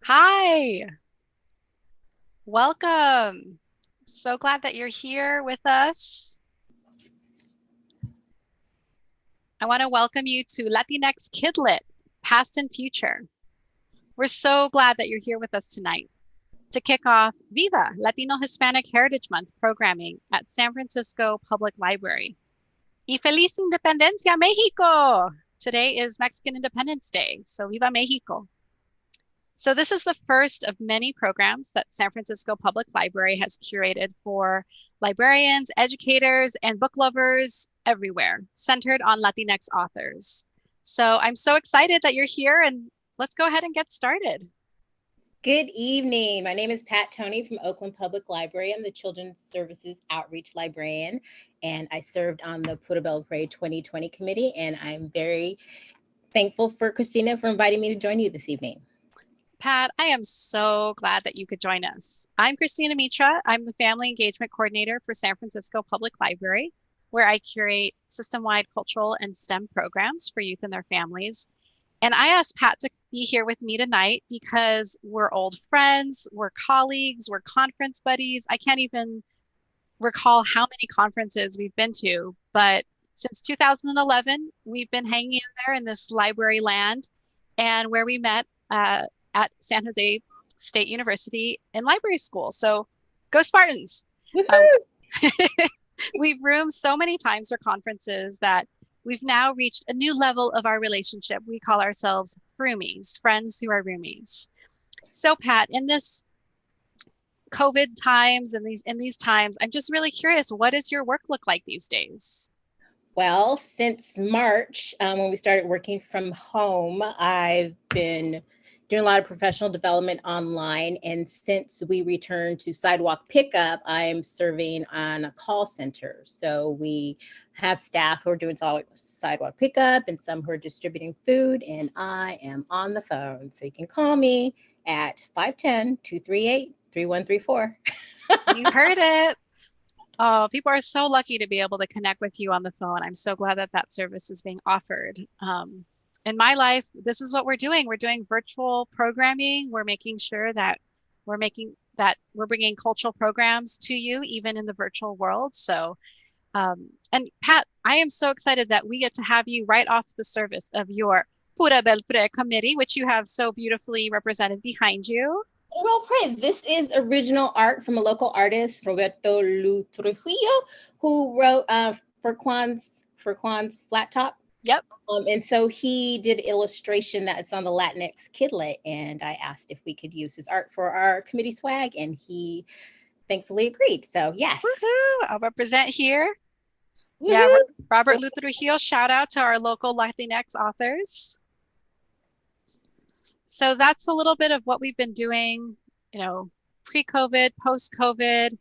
Hi, welcome. So glad that you're here with us. I want to welcome you to Latinx Kidlit, Past and Future. We're so glad that you're here with us tonight to kick off Viva Latino Hispanic Heritage Month programming at San Francisco Public Library. Y feliz Independencia, Mexico! Today is Mexican Independence Day, so Viva Mexico. So this is the first of many programs that San Francisco Public Library has curated for librarians, educators, and book lovers everywhere, centered on Latinx authors. So I'm so excited that you're here, and let's go ahead and get started. Good evening. My name is Pat Toney from Oakland Public Library. I'm the Children's Services Outreach Librarian, and I served on the Pura Belpré 2020 committee, and I'm very thankful for Cristina for inviting me to join you this evening. Pat, I am so glad that you could join us. I'm Cristina Mitra. I'm the Family Engagement Coordinator for San Francisco Public Library, where I curate system-wide cultural and STEM programs for youth and their families. And I asked Pat to be here with me tonight because we're old friends, we're colleagues, we're conference buddies. I can't even recall how many conferences we've been to, but since 2011, we've been hanging in there in this library land, and where we met at San Jose State University in library school. So go Spartans. We've roomed so many times for conferences that we've now reached a new level of our relationship. We call ourselves froomies, friends who are roomies. So Pat, in this COVID times and in these times, I'm just really curious, what does your work look like these days? Well, since March, when we started working from home, I've been doing a lot of professional development online. And since we returned to sidewalk pickup, I'm serving on a call center. So we have staff who are doing sidewalk pickup and some who are distributing food, and I am on the phone. So you can call me at 510-238-3134. You heard it. Oh, people are so lucky to be able to connect with you on the phone. I'm so glad that that service is being offered. In my life, this is what we're doing. We're doing virtual programming. We're making sure that we're bringing cultural programs to you, even in the virtual world. So, and Pat, I am so excited that we get to have you right off the service of your Pura Belpré committee, which you have so beautifully represented behind you. Well, praise. This is original art from a local artist, Roberto Lu Trujillo, who wrote for Juan's Flat Top. Yep. And so he did illustration that's on the Latinx Kidlit, and I asked if we could use his art for our committee swag, and he thankfully agreed. So yes. Woohoo! I'll represent here. Woo-hoo. Yeah, Robert Lu Trujillo, shout out to our local Latinx authors. So that's a little bit of what we've been doing, pre-COVID, post-COVID.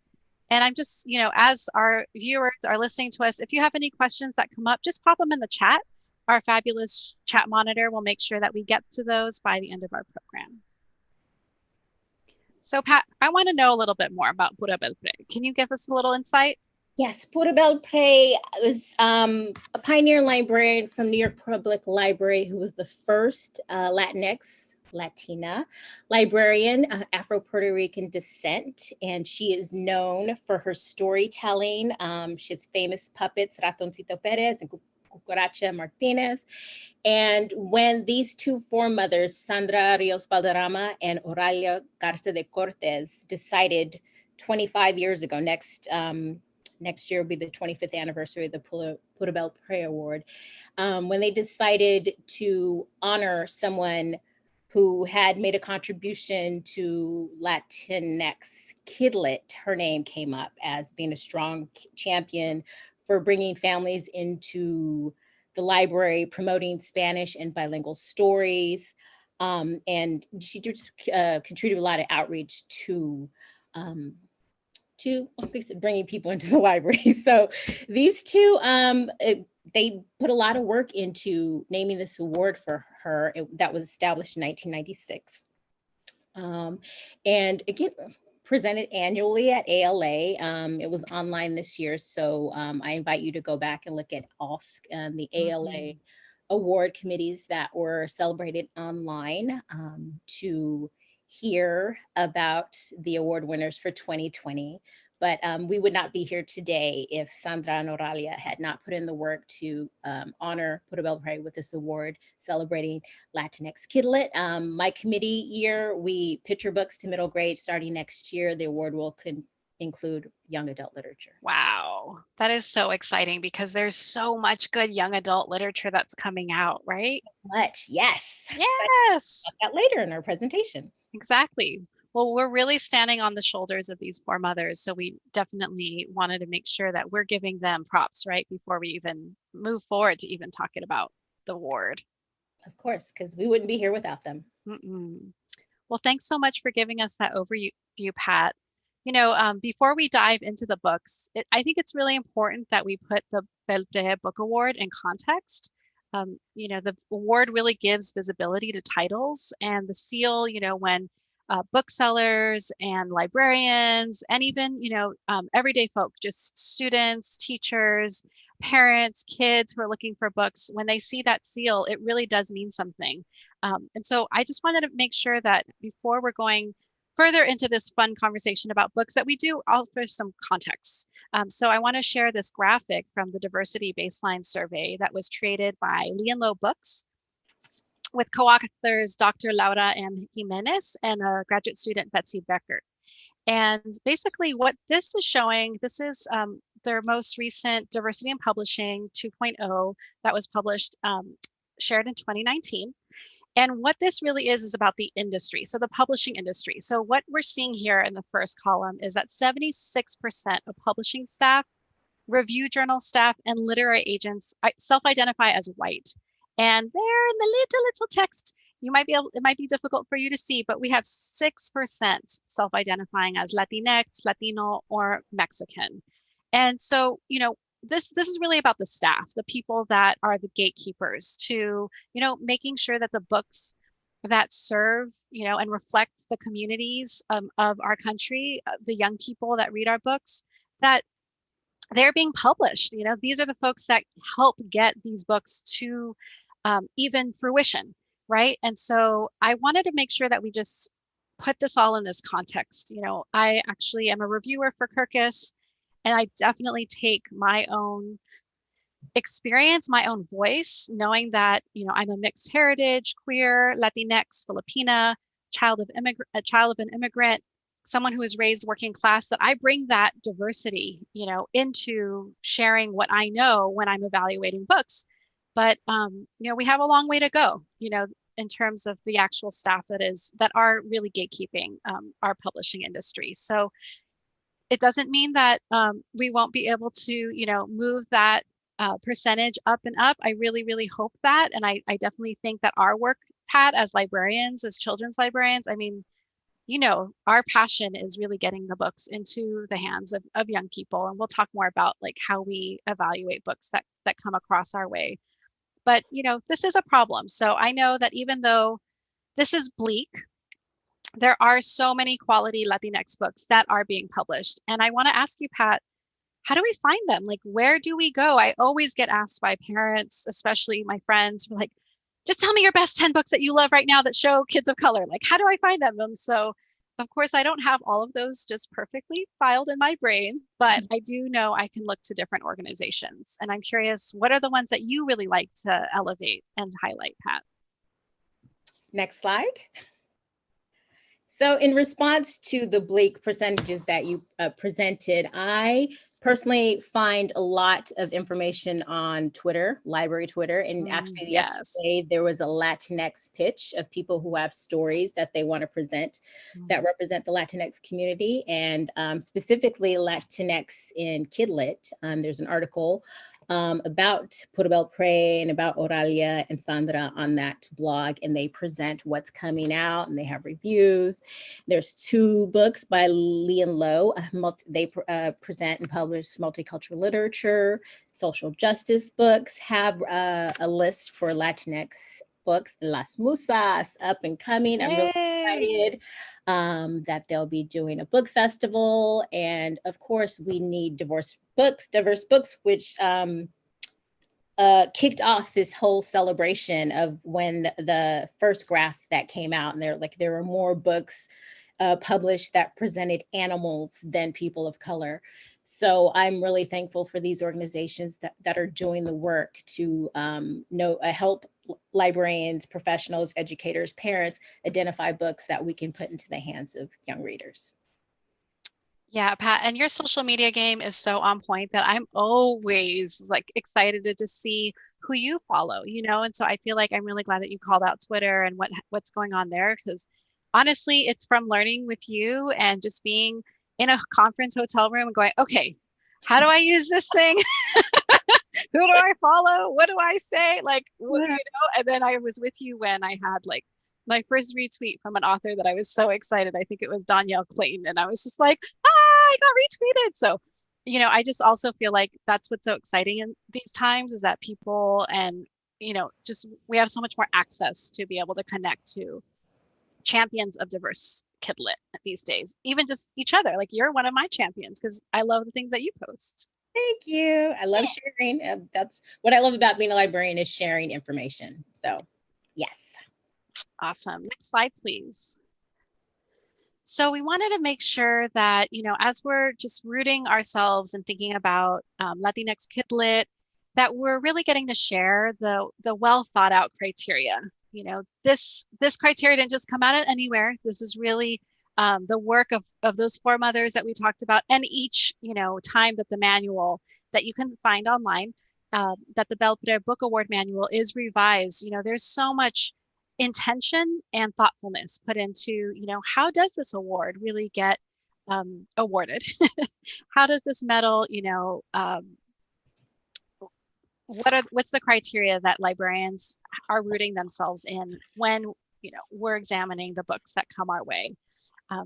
And I'm just, as our viewers are listening to us, if you have any questions that come up, just pop them in the chat. Our fabulous chat monitor will make sure that we get to those by the end of our program. So Pat, I want to know a little bit more about Pura Belpré. Can you give us a little insight? Yes, Pura Belpré was a pioneer librarian from New York Public Library who was the first Latina librarian, Afro-Puerto Rican descent, and she is known for her storytelling. She has famous puppets, Ratoncito Perez and Cucaracha Martinez. And when these two foremothers, Sandra Rios Valderrama and Oralia Garza de Cortez, decided 25 years ago, next year will be the 25th anniversary of the Pura Belpré Award, when they decided to honor someone who had made a contribution to Latinx Kidlit, her name came up as being a strong champion for bringing families into the library, promoting Spanish and bilingual stories. And she just contributed a lot of outreach to bringing people into the library. So these two, they put a lot of work into naming this award for her. That was established in 1996. And again, presented annually at ALA. It was online this year. So I invite you to go back and look at OSC and the ALA award committees that were celebrated online to hear about the award winners for 2020. But we would not be here today if Sandra and Oralia had not put in the work to honor Pura Belpré with this award celebrating Latinx Kidlit. My committee year, we picture books to middle grade. Starting next year, the award will include young adult literature. Wow, that is so exciting because there's so much good young adult literature that's coming out, right? Much, yes. Yes. That later in our presentation. Exactly. Well, we're really standing on the shoulders of these poor mothers, so we definitely wanted to make sure that we're giving them props, right, before we even move forward to even talking about the award. Of course, because we wouldn't be here without them. Well, thanks so much for giving us that overview, Pat. Before we dive into the books, I think it's really important that we put the Belpré Book Award in context. The award really gives visibility to titles, and the seal, when booksellers and librarians and even, everyday folk, just students, teachers, parents, kids who are looking for books, when they see that seal, it really does mean something. And so I just wanted to make sure that before we're going further into this fun conversation about books, that we do offer some context. So I want to share this graphic from the Diversity Baseline Survey that was created by Lee and Low Books with co-authors Dr. Laura M. Jimenez and a graduate student, Betsy Becker. And basically what this is showing, this is their most recent Diversity in Publishing 2.0 that was published, shared in 2019. And what this really is about the industry, so the publishing industry. So what we're seeing here in the first column is that 76% of publishing staff, review journal staff, and literary agents self-identify as white. And there in the little text, it might be difficult for you to see, but we have 6% self-identifying as Latinx, Latino, or Mexican. And so, this is really about the staff, the people that are the gatekeepers to, making sure that the books that serve, and reflect the communities of our country, the young people that read our books, that they're being published. These are the folks that help get these books to even fruition, right? And so I wanted to make sure that we just put this all in this context. I actually am a reviewer for Kirkus, and I definitely take my own experience, my own voice, knowing that, I'm a mixed heritage, queer, Latinx, Filipina, child of an immigrant, someone who is raised working class, that I bring that diversity, into sharing what I know when I'm evaluating books. But, we have a long way to go, in terms of the actual staff that are really gatekeeping our publishing industry. So it doesn't mean that we won't be able to, move that percentage up and up. I really, really hope that. And I definitely think that our work, Pat, as librarians, as children's librarians, our passion is really getting the books into the hands of young people. And we'll talk more about like how we evaluate books that come across our way. But, this is a problem. So I know that even though this is bleak, there are so many quality Latinx books that are being published. And I want to ask you, Pat, how do we find them? Like, where do we go? I always get asked by parents, especially my friends, like, just tell me your best 10 books that you love right now that show kids of color. Like, how do I find them? And so, of course, I don't have all of those just perfectly filed in my brain, but I do know I can look to different organizations. And I'm curious, what are the ones that you really like to elevate and highlight, Pat? Next slide. So in response to the bleak percentages that you presented, I personally find a lot of information on Twitter, library Twitter. And actually yesterday, there was a Latinx pitch of people who have stories that they want to present that represent the Latinx community, and specifically Latinx in Kidlit. There's an article about Pura Belpré and about Oralia and Sandra on that blog, and they present what's coming out and they have reviews. There's 2 books by Lee and Low. They present and publish multicultural literature, social justice books, have a list for Latinx books, Las Musas, up and coming. I'm really excited that they'll be doing a book festival. And of course, we need diverse books, which kicked off this whole celebration of when the first graph that came out, and there were more books published that presented animals than people of color. So I'm really thankful for these organizations that are doing the work to help librarians, professionals, educators, parents identify books that we can put into the hands of young readers. Yeah, Pat, and your social media game is so on point that I'm always like excited to just see who you follow, you know? And so I feel like I'm really glad that you called out Twitter and what's going on there, because honestly, it's from learning with you and just being in a conference hotel room and going, okay, how do I use this thing? Who do I follow? What do I say? Like, you know, and then I was with you when I had like my first retweet from an author that I was so excited. I think it was Danielle Clayton. And I was just like, I got retweeted. So, you know, I just also feel like that's what's so exciting in these times is that people and, you know, just we have so much more access to be able to connect to champions of diverse kidlit these days, even just each other. Like you're one of my champions because I love the things that you post. Thank you. I love sharing. That's what I love about being a librarian is sharing information. So yes. Awesome. Next slide, please. So we wanted to make sure that, you know, as we're just rooting ourselves and thinking about Latinx Kidlit, that we're really getting to share the well thought out criteria. You know, this criteria didn't just come out of anywhere. This is really the work of those four mothers that we talked about, and each, you know, time that the manual that you can find online, that the Belpré Book Award manual is revised. You know, there's so much intention and thoughtfulness put into, you know, how does this award really get awarded? How does this medal, you know, what's the criteria that librarians are rooting themselves in when, you know, we're examining the books that come our way?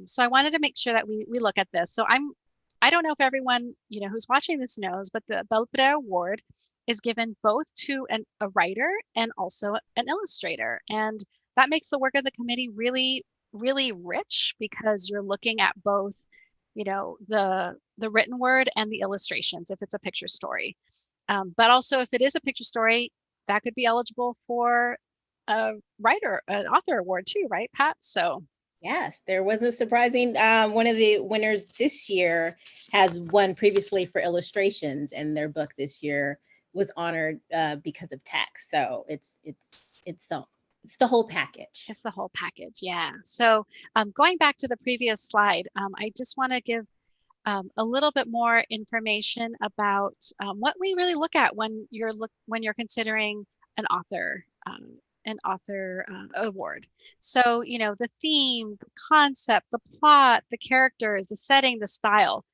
So I wanted to make sure that we look at this. So I don't know if everyone, you know, who's watching this knows, but the Belpré Award is given both to a writer and also an illustrator. And that makes the work of the committee really, really rich because you're looking at both, you know, the written word and the illustrations if it's a picture story. But also if it is a picture story, that could be eligible for a writer, an author award too, right, Pat? So yes, there wasn't surprising. One of the winners this year has won previously for illustrations, and their book this year was honored because of text. So it's the whole package. It's the whole package, yeah. So going back to the previous slide, I just want to give a little bit more information about what we really look at when you're considering an author award. So, you know, the theme, the concept, the plot, the characters, the setting, the style,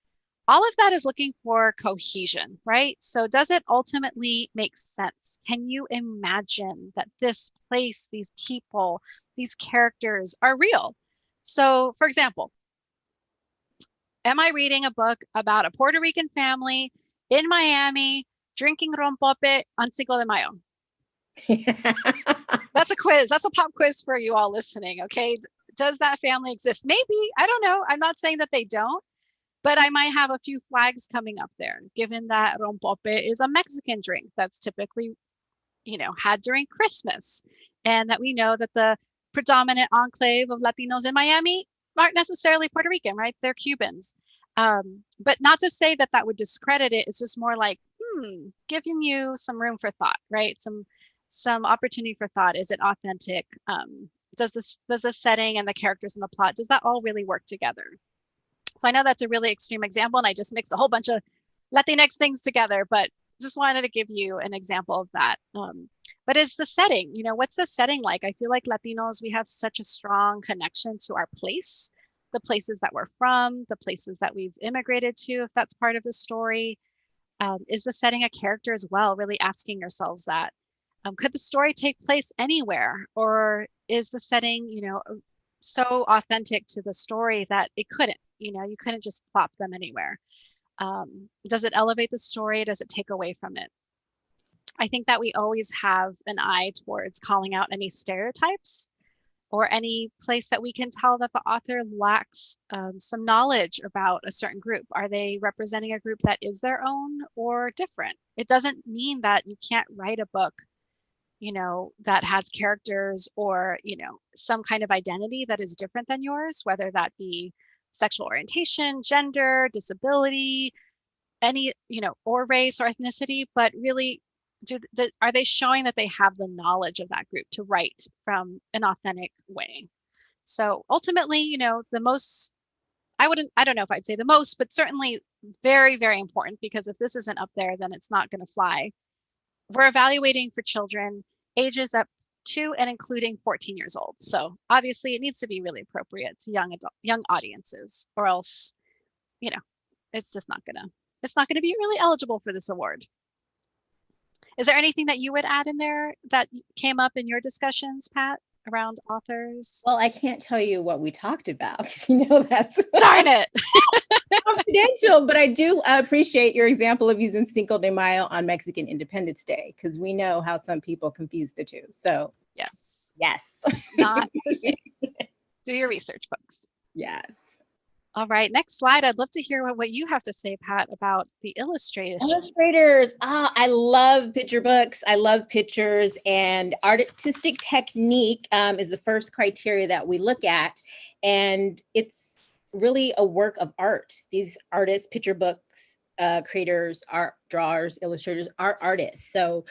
all of that is looking for cohesion, right? So does it ultimately make sense? Can you imagine that this place, these people, these characters are real? So for example, am I reading a book about a Puerto Rican family in Miami drinking rompope on Cinco de Mayo? That's a quiz. That's a pop quiz for you all listening. Okay. Does that family exist? Maybe. I don't know. I'm not saying that they don't, but I might have a few flags coming up there, given that rompope is a Mexican drink that's typically, you know, had during Christmas, and that we know that the predominant enclave of Latinos in Miami aren't necessarily Puerto Rican, right? They're Cubans. But not to say that that would discredit it. It's just more like, giving you some room for thought, right? Some opportunity for thought. Is it authentic? Does the setting and the characters and the plot, does that all really work together? So I know that's a really extreme example and I just mixed a whole bunch of Latinx things together, but just wanted to give you an example of that. But is the setting, you know, what's the setting like? I feel like Latinos, we have such a strong connection to our place, the places that we're from, the places that we've immigrated to, if that's part of the story. Is the setting a character as well? Really asking yourselves that. Could the story take place anywhere? Or is the setting, you know, so authentic to the story that it couldn't, you know, you couldn't just plop them anywhere? Does it elevate the story? Does it take away from it? I think that we always have an eye towards calling out any stereotypes or any place that we can tell that the author lacks some knowledge about a certain group. Are they representing a group that is their own or different? It doesn't mean that you can't write a book, you know, that has characters or, you know, some kind of identity that is different than yours, whether that be sexual orientation, gender, disability, any, you know, or race or ethnicity, but really are they showing that they have the knowledge of that group to write from an authentic way? So ultimately, you know, the most, I don't know if I'd say the most, but certainly very, very important, because if this isn't up there, then it's not going to fly. We're evaluating for children ages up to and including 14 years old. So obviously it needs to be really appropriate to young audiences, or else, you know, it's just not gonna, it's not gonna be really eligible for this award. Is there anything that you would add in there that came up in your discussions, Pat, around authors? Well, I can't tell you what we talked about because you know that's Darn it. confidential, but I do appreciate your example of using Cinco de Mayo on Mexican Independence Day, because we know how some people confuse the two. So yes, not the same. Do your research, folks. Yes. All right, next slide. I'd love to hear what you have to say, Pat, about the illustrators. Illustrators. I love picture books. I love pictures, and artistic technique is the first criteria that we look at. And it's really a work of art. These artists, picture books, creators, art drawers, illustrators are artists. So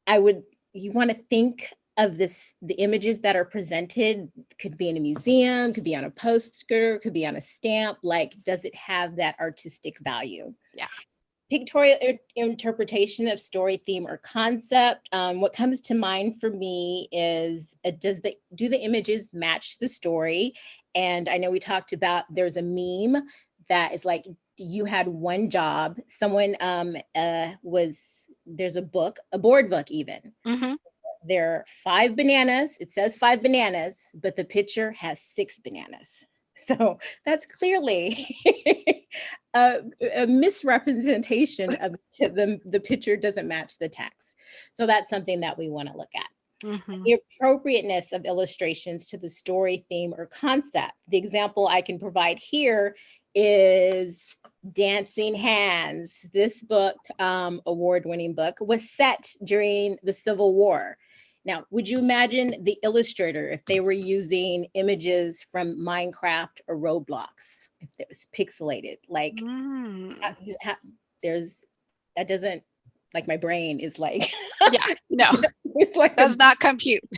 you want to think of this, the images that are presented could be in a museum, could be on a poster, could be on a stamp. Like, does it have that artistic value? Yeah. Pictorial interpretation of story, theme, or concept. What comes to mind for me is, do the images match the story? And I know we talked about, there's a meme that is like, you had one job. Someone there's a book, a board book even. Mm-hmm. There are 5 bananas. It says 5 bananas, but the picture has 6 bananas. So that's clearly a misrepresentation of the picture doesn't match the text. So that's something that we want to look at. Mm-hmm. The appropriateness of illustrations to the story, theme, or concept. The example I can provide here is Dancing Hands. This book, award-winning book, was set during the Civil War. Now, would you imagine the illustrator if they were using images from Minecraft or Roblox, if it was pixelated? Like, that doesn't, like, my brain is like, yeah, no, it's like does not compute.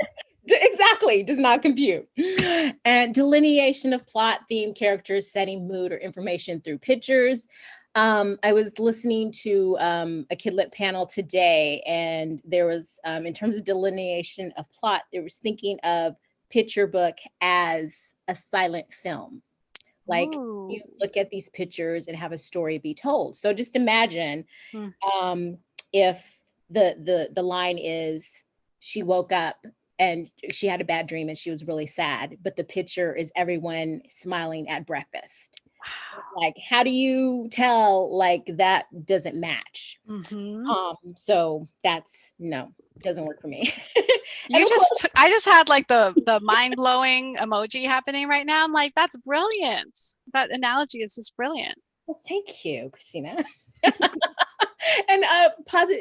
Exactly, does not compute. And delineation of plot, theme, characters, setting, mood, or information through pictures. I was listening to a Kidlit panel today, and there was, in terms of delineation of plot, there was thinking of picture book as a silent film. Like, you look at these pictures and have a story be told. So just imagine if the line is, she woke up and she had a bad dream and she was really sad, but the picture is everyone smiling at breakfast. Wow. Like, how do you tell, like, that doesn't match? Mm-hmm. So that's, no, doesn't work for me. I just had like the mind-blowing emoji happening right now. I'm like, that's brilliant. That analogy is just brilliant. Well, thank you, Cristina. And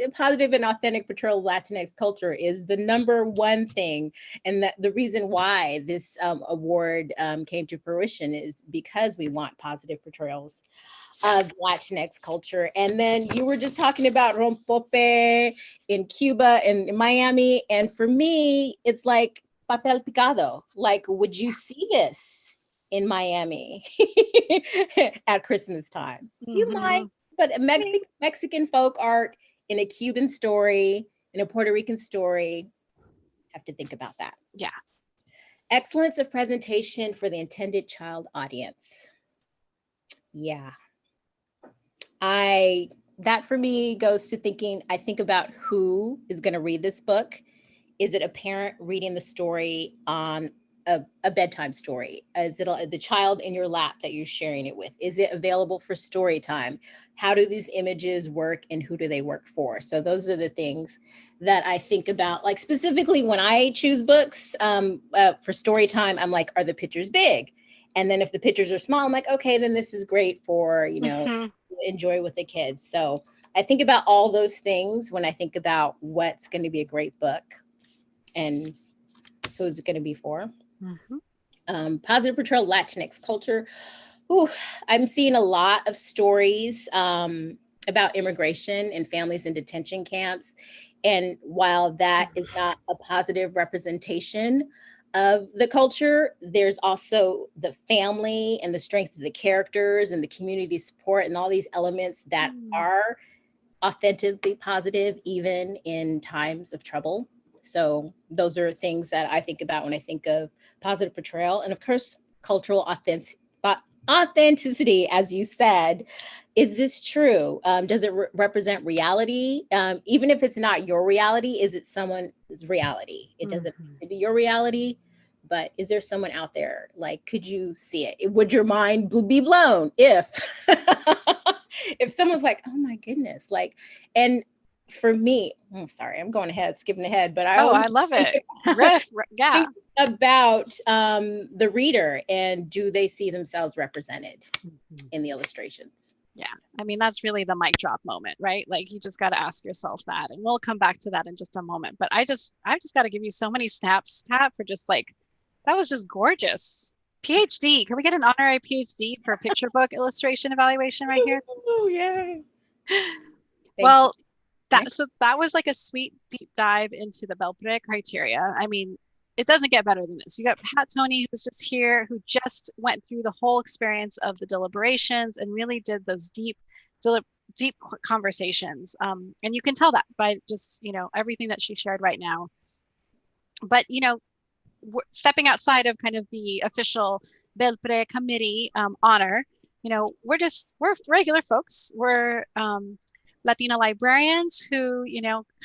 positive and authentic portrayal of Latinx culture is the #1 thing. And that the reason why this award came to fruition is because we want positive portrayals of Latinx culture. And then you were just talking about rompope in Cuba and in Miami. And for me, it's like papel picado. Like, would you see this in Miami at Christmas time? Mm-hmm. You might. But Mexican folk art in a Cuban story, in a Puerto Rican story, have to think about that. Yeah. Excellence of presentation for the intended child audience. Yeah. That for me goes to thinking, I think about who is going to read this book. Is it a parent reading the story on a bedtime story? Is it the child in your lap that you're sharing it with? Is it available for story time? How do these images work and who do they work for? So those are the things that I think about, like specifically when I choose books for story time. I'm like, are the pictures big? And then if the pictures are small, I'm like, okay, then this is great for, enjoy with the kids. So I think about all those things when I think about what's going to be a great book and who's it going to be for. Positive portrayal, Latinx culture. Ooh, I'm seeing a lot of stories about immigration and families in detention camps. And while that is not a positive representation of the culture, there's also the family and the strength of the characters and the community support and all these elements that are authentically positive, even in times of trouble. So those are things that I think about when I think of positive portrayal. And of course, cultural authenticity, as you said. Is this true? Does it represent reality? Even if it's not your reality, is it someone's reality? It doesn't have to be your reality, but is there someone out there? Like, could you see it? Would your mind be blown if if someone's like, oh my goodness, like, and for me, I'm sorry, I'm going ahead, skipping ahead, but I love it. Yeah. About the reader and do they see themselves represented in the illustrations? Yeah. I mean, that's really the mic drop moment, right? Like you just got to ask yourself that, and we'll come back to that in just a moment. But I've just got to give you so many snaps, Pat, for just like, that was just gorgeous. PhD. Can we get an honorary PhD for picture book illustration evaluation right here? Oh, yay. Well, that was like a sweet deep dive into the Belpré criteria. I mean, it doesn't get better than this. You got Pat Toney, who's just here, who just went through the whole experience of the deliberations and really did those deep conversations. And you can tell that by just, everything that she shared right now. But, stepping outside of kind of the official Belpré committee honor, we're regular folks. We're Latina librarians who,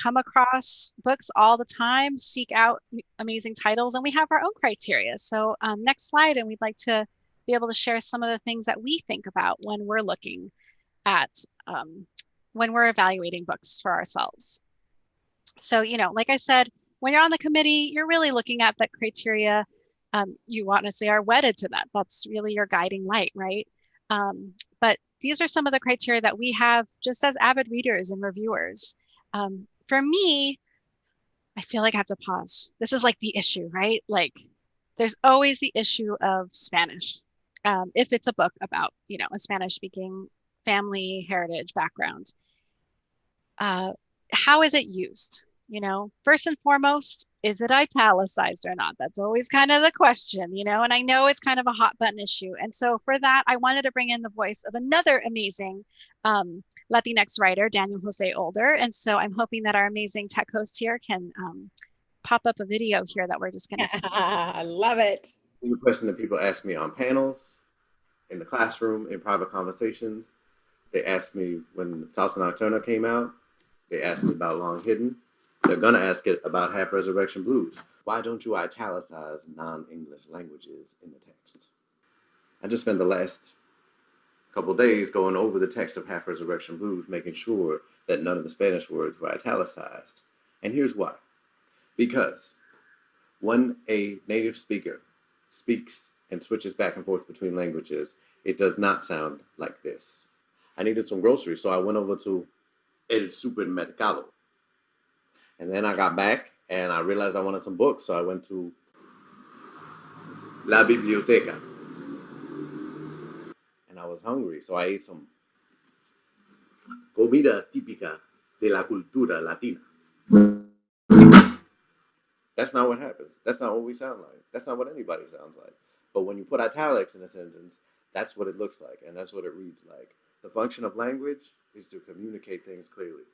come across books all the time, seek out amazing titles, and we have our own criteria. So next slide, and we'd like to be able to share some of the things that we think about when we're looking at, when we're evaluating books for ourselves. So, like I said, when you're on the committee, you're really looking at that criteria. You honestly are wedded to that. That's really your guiding light, right? But these are some of the criteria that we have just as avid readers and reviewers. For me, I feel like I have to pause. This is like the issue, right? Like there's always the issue of Spanish. If it's a book about, a Spanish speaking family heritage background, how is it used? First and foremost, is it italicized or not? That's always kind of the question, and I know it's kind of a hot button issue. And so for that, I wanted to bring in the voice of another amazing Latinx writer, Daniel Jose Older. And so I'm hoping that our amazing tech host here can pop up a video here that we're just going to see. I love it. The question that people ask me on panels, in the classroom, in private conversations. They asked me when Salsa Nocturna came out, they asked about Long Hidden. They're going to ask it about Half Resurrection Blues. Why don't you italicize non-English languages in the text? I just spent the last couple of days going over the text of Half Resurrection Blues, making sure that none of the Spanish words were italicized. And here's why. Because when a native speaker speaks and switches back and forth between languages, it does not sound like this. I needed some groceries, so I went over to El Supermercado. And then I got back and I realized I wanted some books, so I went to La Biblioteca. And I was hungry, so I ate some comida típica de la cultura latina. That's not what happens. That's not what we sound like. That's not what anybody sounds like. But when you put italics in a sentence, that's what it looks like, and that's what it reads like. The function of language is to communicate things clearly.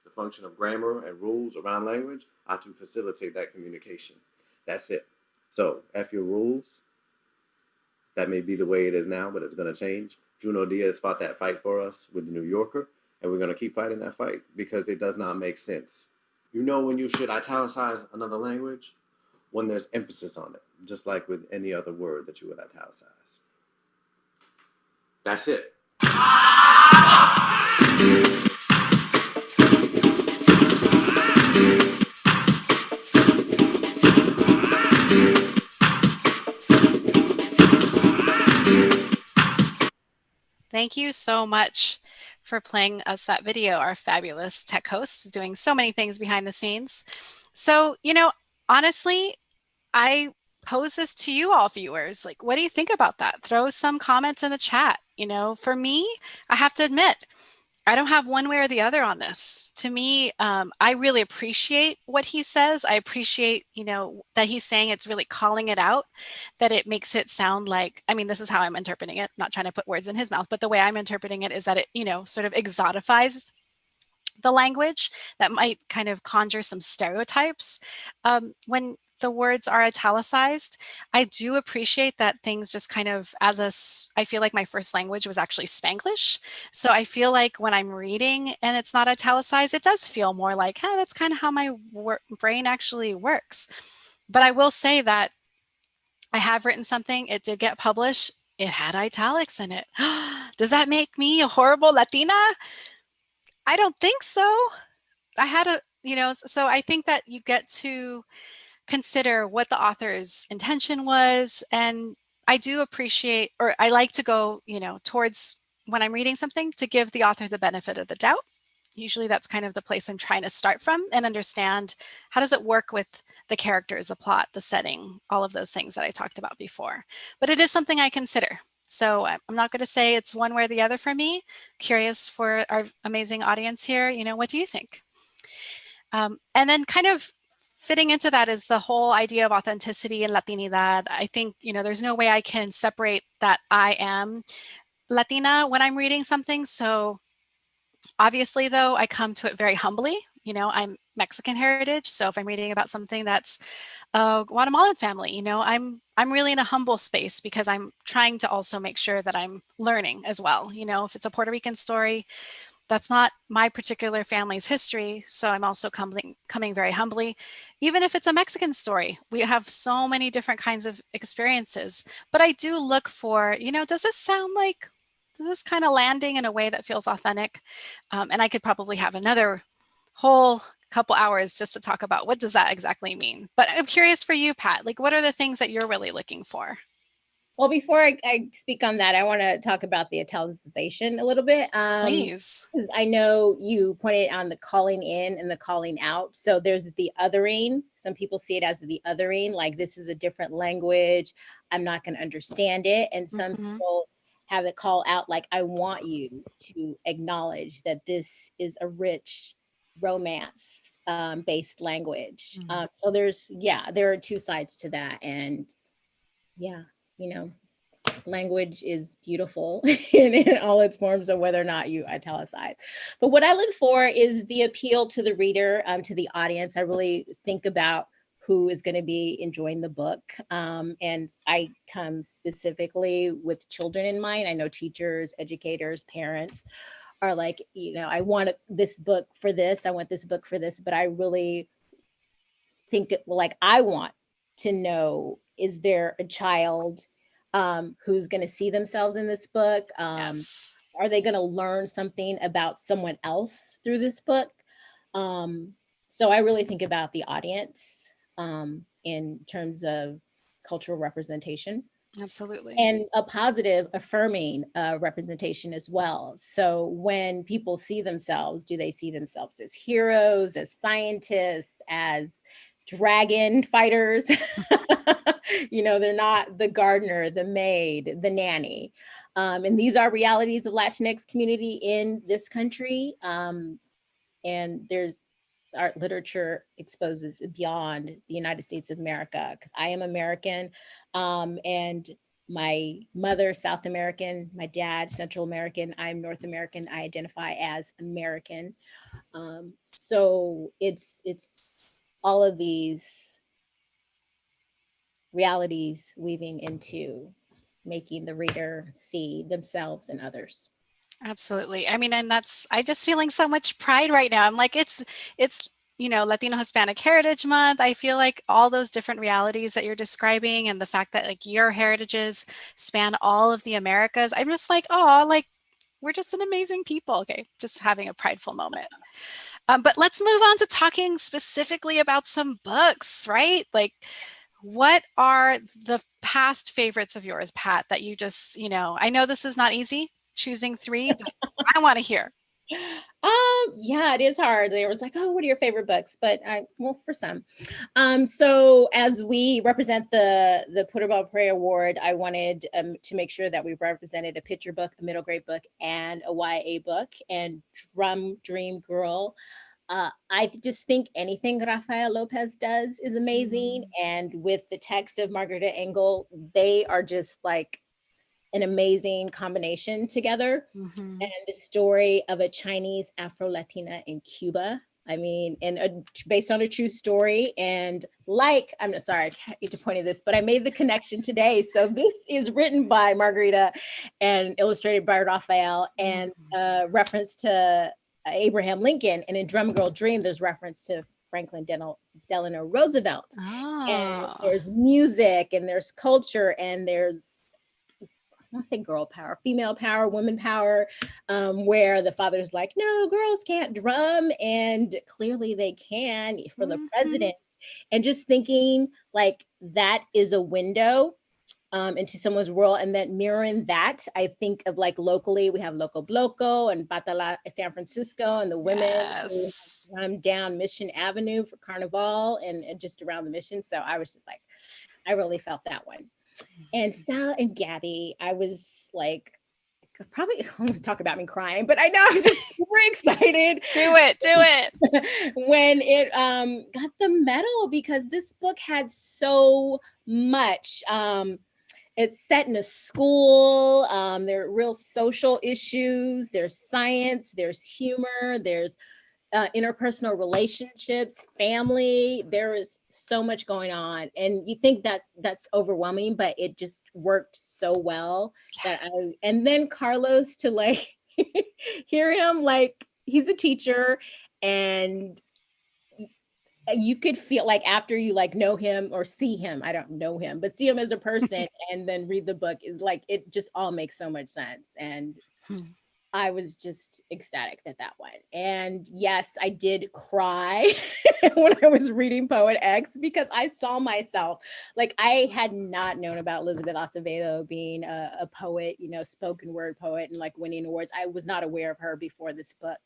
The function of grammar and rules around language are to facilitate that communication. That's it. So, F your rules. That may be the way it is now, but it's going to change. Junot Diaz fought that fight for us with the New Yorker, and we're going to keep fighting that fight because it does not make sense. You know when you should italicize another language? When there's emphasis on it. just like with any other word that you would italicize. That's it. Thank you so much for playing us that video. Our fabulous tech hosts doing so many things behind the scenes. So, honestly, I pose this to you all viewers. Like, what do you think about that? Throw some comments in the chat. For me, I have to admit, I don't have one way or the other on this. To me, I really appreciate what he says. I appreciate, that he's saying it's really calling it out, that it makes it sound like, I mean, this is how I'm interpreting it, not trying to put words in his mouth, but the way I'm interpreting it is that it, sort of exotifies the language that might kind of conjure some stereotypes. When the words are italicized, I do appreciate that things just kind of, I feel like my first language was actually Spanglish. So I feel like when I'm reading and it's not italicized, it does feel more like, that's kind of how my brain actually works. But I will say that I have written something, it did get published, it had italics in it. Does that make me a horrible Latina? I don't think so. I had so I think that you get to consider what the author's intention was. And I do appreciate, or I like to go, towards when I'm reading something to give the author the benefit of the doubt. Usually that's kind of the place I'm trying to start from and understand how does it work with the characters, the plot, the setting, all of those things that I talked about before. But it is something I consider. So I'm not going to say it's one way or the other for me. Curious for our amazing audience here, what do you think? And then kind of fitting into that is the whole idea of authenticity and Latinidad. I think, there's no way I can separate that I am Latina when I'm reading something. So obviously, though, I come to it very humbly. I'm Mexican heritage. So if I'm reading about something that's a Guatemalan family, I'm really in a humble space because I'm trying to also make sure that I'm learning as well. If it's a Puerto Rican story, that's not my particular family's history, so I'm also coming very humbly. Even if it's a Mexican story, we have so many different kinds of experiences. But I do look for, does this kind of landing in a way that feels authentic? And I could probably have another whole couple hours just to talk about what does that exactly mean. But I'm curious for you, Pat, like what are the things that you're really looking for? Well, before I speak on that, I want to talk about the italicization a little bit. Please. I know you pointed on the calling in and the calling out. So there's the othering. Some people see it as the othering, like this is a different language. I'm not going to understand it. And some people have it call out like, I want you to acknowledge that this is a rich romance based language. So there are two sides to that. And language is beautiful in all its forms of whether or not you italicize. But what I look for is the appeal to the reader, to the audience. I really think about who is going to be enjoying the book. And I come specifically with children in mind. I know teachers, educators, parents are like, I want this book for this. I want this book for this. But I really think I want to know, is there a child who's going to see themselves in this book? Yes. Are they going to learn something about someone else through this book? So I really think about the audience in terms of cultural representation. Absolutely. And a positive, affirming representation as well. So when people see themselves, do they see themselves as heroes, as scientists, as dragon fighters? They're not the gardener, the maid, the nanny. And these are realities of Latinx community in this country. And there's art literature exposes beyond the United States of America, because I am American, and my mother, South American, my dad, Central American, I'm North American, I identify as American. So it's all of these realities weaving into making the reader see themselves and others. Absolutely. I mean, and I just feeling so much pride right now. I'm like, it's Latino Hispanic Heritage Month. I feel like all those different realities that you're describing and the fact that like your heritages span all of the Americas, I'm just like, oh, like we're just an amazing people. Okay, just having a prideful moment. But let's move on to talking specifically about some books, right? Like, what are the past favorites of yours, Pat, that you just, I know this is not easy choosing three, but I want to hear. Yeah, it is hard. They was like, oh, what are your favorite books? But well, for some. So as we represent the Pura Belpré Award, I wanted to make sure that we represented a picture book, a middle grade book, and a YA book. And Drum Dream Girl, I just think anything Rafael Lopez does is amazing. And with the text of Margarita Engel, they are just like an amazing combination together. Mm-hmm. And the story of a Chinese Afro-Latina in Cuba. I mean, based on a true story. And I'm sorry, I hate to point at this, but I made the connection today. So this is written by Margarita and illustrated by Raphael, and reference to Abraham Lincoln. And in Drum Girl Dream, there's reference to Franklin Delano Roosevelt. Oh. And there's music, and there's culture, and there's, I want to say girl power, female power, women power, where the father's like, no, girls can't drum. And clearly they can for the president. And just thinking like that is a window into someone's world. And that mirroring that, I think of like locally, we have Loco Bloco and Batala San Francisco, and the women run down Mission Avenue for Carnival and just around the Mission. So I was just like, I really felt that one. And Sal and Gabby, I was like, probably talk about me crying, but I know I was just super excited. Do it. When it got the medal, because this book had so much. It's set in a school. There are real social issues. There's science. There's humor. There's interpersonal relationships, family. There is so much going on, and you think that's overwhelming, but it just worked so well and then Carlos, to like hear him, like he's a teacher, and you could feel like after you like know him or see him, I don't know him, but see him as a person and then read the book, is like, it just all makes so much sense. And I was just ecstatic that one. And yes, I did cry when I was reading Poet X, because I saw myself, like I had not known about Elizabeth Acevedo being a poet, spoken word poet, and like winning awards. I was not aware of her before this book.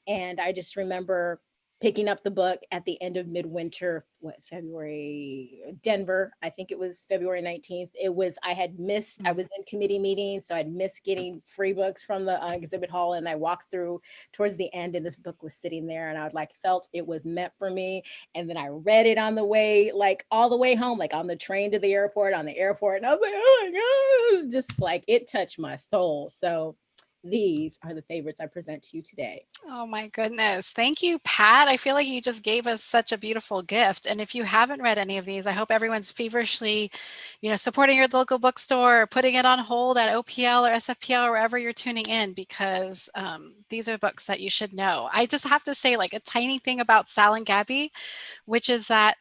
And I just remember picking up the book at the end of midwinter, February, Denver. I think it was February 19th. I had missed, I was in committee meetings, so I'd missed getting free books from the exhibit hall. And I walked through towards the end, and this book was sitting there, and I felt it was meant for me. And then I read it on the way, like all the way home, like on the train to the airport, on the airport. And I was like, oh my God, just like it touched my soul. So these are the favorites I present to you today. Oh my goodness. Thank you, Pat. I feel like you just gave us such a beautiful gift. And if you haven't read any of these, I hope everyone's feverishly, supporting your local bookstore, or putting it on hold at OPL or SFPL or wherever you're tuning in, because these are books that you should know. I just have to say like a tiny thing about Sal and Gabby, which is that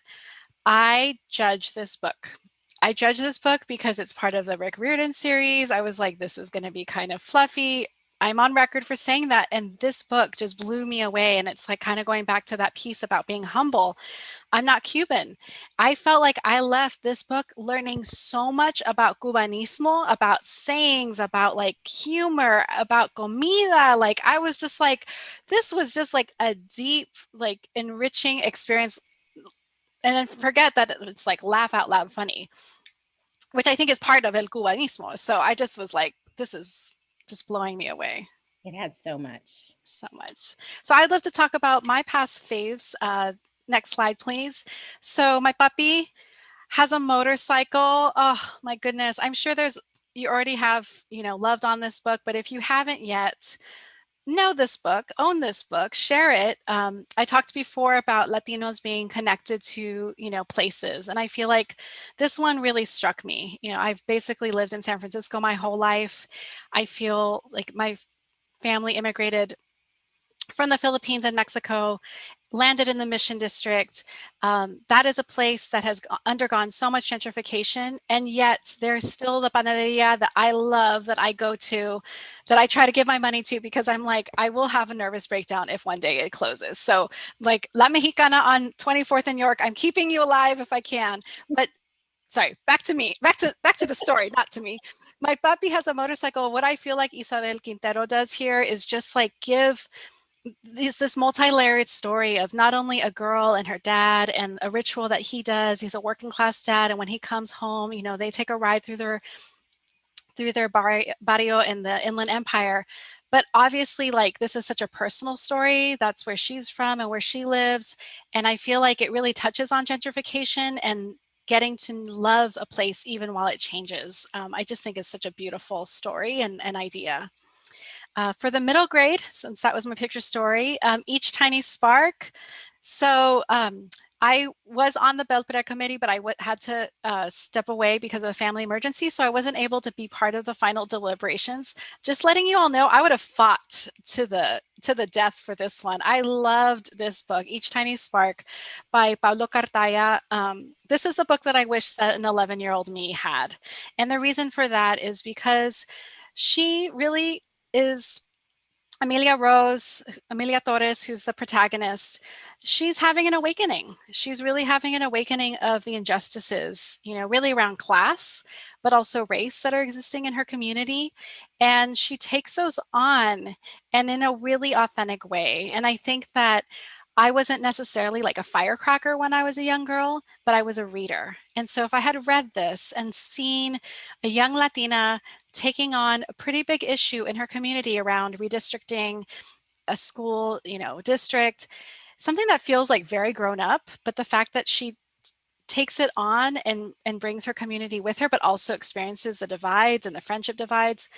I judge this book. I judge this book because it's part of the Rick Riordan series. I was like, this is going to be kind of fluffy. I'm on record for saying that. And this book just blew me away. And it's like kind of going back to that piece about being humble. I'm not Cuban. I felt like I left this book learning so much about Cubanismo, about sayings, about like humor, about comida. Like I was just like, this was just like a deep, like enriching experience. And then forget that it's like laugh out loud funny, which I think is part of El Cubanismo. So I just was like, this is just blowing me away. It had so much. So much. So I'd love to talk about my past faves. Next slide, please. So my puppy has a motorcycle. Oh my goodness. I'm sure you already have, loved on this book, but if you haven't yet, know this book, own this book, share it. I talked before about Latinos being connected to, places. And I feel like this one really struck me. I've basically lived in San Francisco my whole life. I feel like my family immigrated from the Philippines and Mexico landed in the Mission District. That is a place that has undergone so much gentrification, and yet there's still the panaderia that I love, that I go to, that I try to give my money to, because I'm like, I will have a nervous breakdown if one day it closes. So like La Mexicana on 24th and York, I'm keeping you alive if I can. But sorry, back to me, back to the story, not to me. My puppy has a motorcycle. What I feel like Isabel Quintero does here is just like give this multi-layered story of not only a girl and her dad and a ritual that he does. He's a working class dad, and when he comes home, you know, they take a ride through their barrio in the Inland Empire. But obviously, like, this is such a personal story. That's where she's from and where she lives. And I feel like it really touches on gentrification and getting to love a place even while it changes. I just think it's such a beautiful story and idea. For the middle grade, since that was my picture story, Each Tiny Spark. So I was on the Belpré committee, but I had to step away because of a family emergency. So I wasn't able to be part of the final deliberations. Just letting you all know, I would have fought to the death for this one. I loved this book, Each Tiny Spark by Paulo Cartaya. This is the book that I wish that an 11-year-old me had. And the reason for that is because she really is Amelia Torres, who's the protagonist. She's having an awakening. She's really having an awakening of the injustices, you know, really around class, but also race that are existing in her community. And she takes those on, and in a really authentic way. And I think that I wasn't necessarily like a firecracker when I was a young girl, but I was a reader. And so if I had read this and seen a young Latina taking on a pretty big issue in her community around redistricting a school, you know, district, something that feels like very grown up, but the fact that she takes it on and brings her community with her, but also experiences the divides and the friendship divides,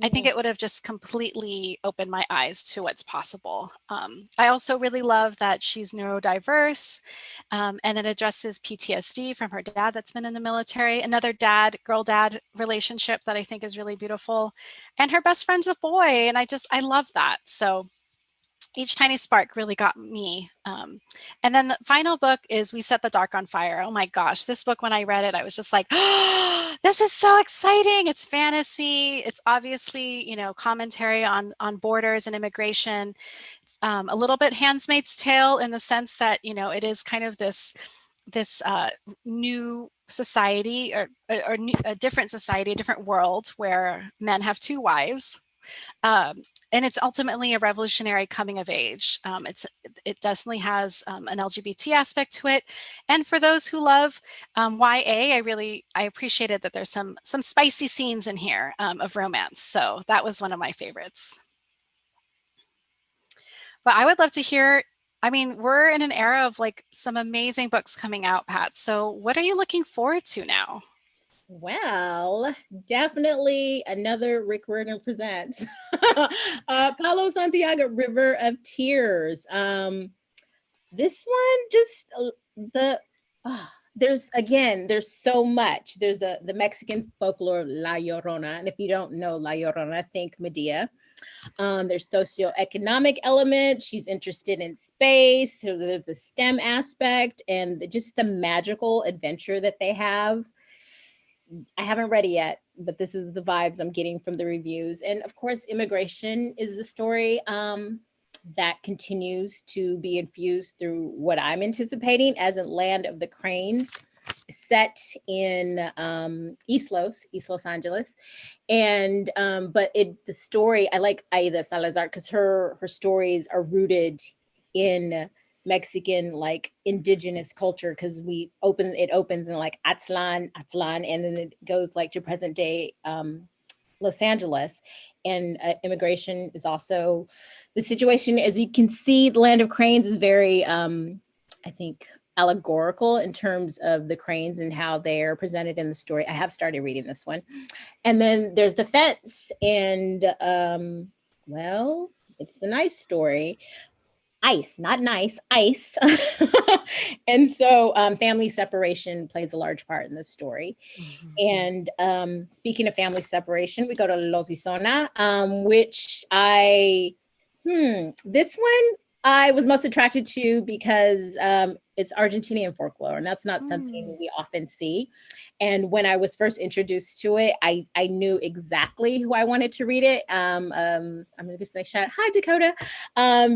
I think it would have just completely opened my eyes to what's possible. I also really love that she's neurodiverse, and it addresses PTSD from her dad that's been in the military, another girl-dad relationship that I think is really beautiful. And her best friend's a boy, and I love that. So Each Tiny Spark really got me. And then the final book is We Set the Dark on Fire. Oh my gosh, this book, when I read it, I was just like, oh, this is so exciting. It's fantasy. It's obviously, you know, commentary on borders and immigration. A little bit Handmaid's Tale in the sense that, you know, it is kind of this new society or a different society, a different world where men have two wives. And it's ultimately a revolutionary coming of age. It definitely has an LGBT aspect to it. And for those who love YA, I appreciated that there's some spicy scenes in here of romance. So that was one of my favorites. But I would love to hear, I mean, we're in an era of like some amazing books coming out, Pat. So what are you looking forward to now? Well, definitely another Rick Riordan Presents. Paulo Santiago, River of Tears. This one, just there's so much. There's the Mexican folklore, La Llorona. And if you don't know La Llorona, think Medea. There's socioeconomic element. She's interested in space. So there's the STEM aspect and just the magical adventure that they have. I haven't read it yet, but this is the vibes I'm getting from the reviews. And of course, immigration is the story that continues to be infused through what I'm anticipating as a Land of the Cranes, set in East Los Angeles. And but the story, I like Aida Salazar because her stories are rooted in Mexican, like, indigenous culture, because it opens in like Aztlan, and then it goes like to present day Los Angeles. And immigration is also the situation. As you can see, the Land of Cranes is very I think allegorical in terms of the cranes and how they're presented in the story. I have started reading this one. And then there's The Fence, and well, it's a nice story. Ice, not nice, ice. And so family separation plays a large part in this story. And speaking of family separation, we go to Lobizona, which this one, I was most attracted to because it's Argentinian folklore, and that's not something we often see. And when I was first introduced to it, I knew exactly who I wanted to read it. I'm going to say, shout, hi, Dakota,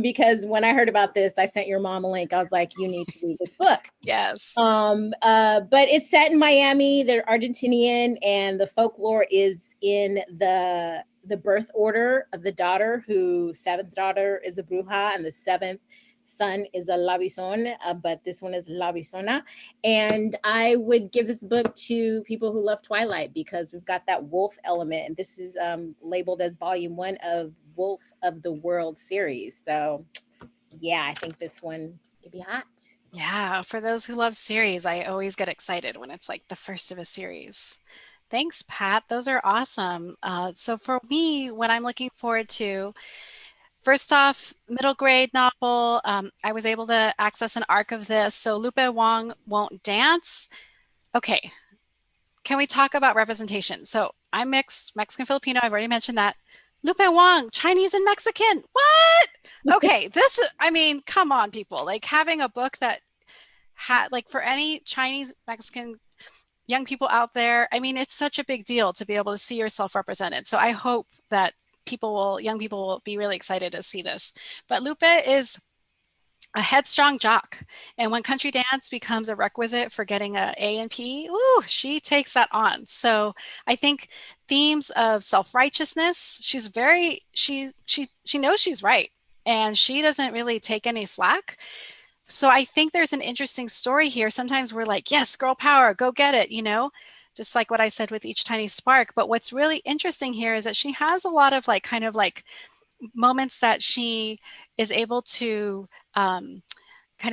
because when I heard about this, I sent your mom a link. I was like, you need to read this book. Yes. But it's set in Miami. They're Argentinian, and the folklore is in the birth order of the daughter, who seventh daughter is a bruja, and the seventh son is a labizon, but this one is labizona. And I would give this book to people who love Twilight because we've got that wolf element, and this is labeled as volume 1 of Wolf of the World series. So yeah, I think this one could be hot. Yeah, for those who love series, I always get excited when it's like the first of a series. Thanks, Pat. Those are awesome. So for me, what I'm looking forward to, first off, middle grade novel. I was able to access an arc of this. So Lupe Wong Won't Dance. Okay, can we talk about representation? So I'm mixed, Mexican Filipino. I've already mentioned that. Lupe Wong, Chinese and Mexican. What? Okay, this is, I mean, come on, people. Like having a book that had, like, for any Chinese, Mexican young people out there, I mean, it's such a big deal to be able to see yourself represented. So I hope that young people will be really excited to see this. But Lupe is a headstrong jock. And when country dance becomes a requisite for getting a A and P, ooh, she takes that on. So I think themes of self-righteousness, she knows she's right. And she doesn't really take any flack. So I think there's an interesting story here. Sometimes we're like, yes, girl power, go get it, just like what I said with Each Tiny Spark. But what's really interesting here is that she has a lot of like kind of like moments that she is able to kind